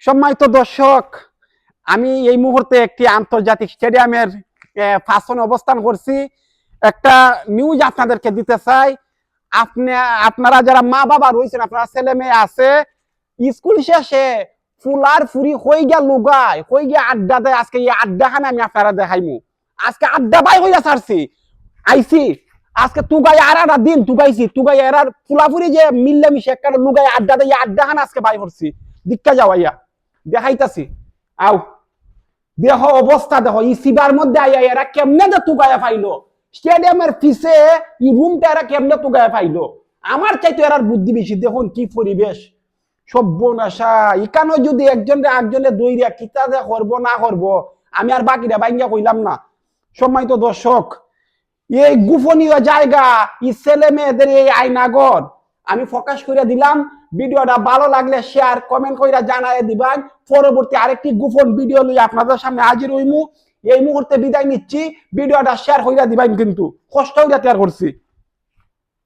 সম্মানিত দর্শক, আমি এই মুহূর্তে একটি আন্তর্জাতিক স্টেডিয়ামের পাশে অবস্থান করছি। একটা নিউজ আপনাদেরকে দিতে চাই। আপনারা যারা মা বাবা রয়েছেন, আপনারা ছেলে মেয়ে আছে, স্কুল শেষে ফুলার ফুরি হয়ে গিয়া লুগায় হয়ে গিয়া আড্ডা দেয়। আজকে এই আড্ডাখানে আমি আপনারা দেখাইমু। আজকে আড্ডা বাই হইয়া ছাড়ছি, আইসি আজকে তুগাই আর একটা দিন তুগাইছি, তুগাই এরার ফুলাফুরি যে মিললে মিশে একটা লুগাই আড্ডা দেয়, আড্ডাখানে আজকে বাই করছি। দীক্ষা যাওয়াইয়া দেখাইতাছি, আও দেহ অবস্থা দেহ ই সিবার মধ্যে আইয়া এরা কেমনে যে তুগায়া পাইলো, স্টেডিয়ামের পিছে ই রুমটা এরা কেমনে তুগায়া পাইলো। আমার চাইতো এরার বুদ্ধি বেশি। দেখুন কি পরিবেশ, সর্বনাশা। ইকানো যদি একজনে দইরা কিতা যে করবো না করবো, আমি আর বাকিরা বাইঙ্গা কইলাম না। সম্মানিত দর্শক, এই গোপনীয় জায়গা, এই ছেলে মেয়েদের এই আয়নাগর আমি ফোকাস করে দিলাম। ভিডিওটা ভালো লাগলে শেয়ার কমেন্ট করে জানায় দিবেন। পরবর্তী আরেকটি গোপন ভিডিও লই আপনাদের সামনে হাজির হইমু। এই মুহূর্তে বিদায় নিচ্ছি। ভিডিওটা শেয়ার করে দিবেন, কিন্তু কষ্ট হইয়া তৈরি করছি।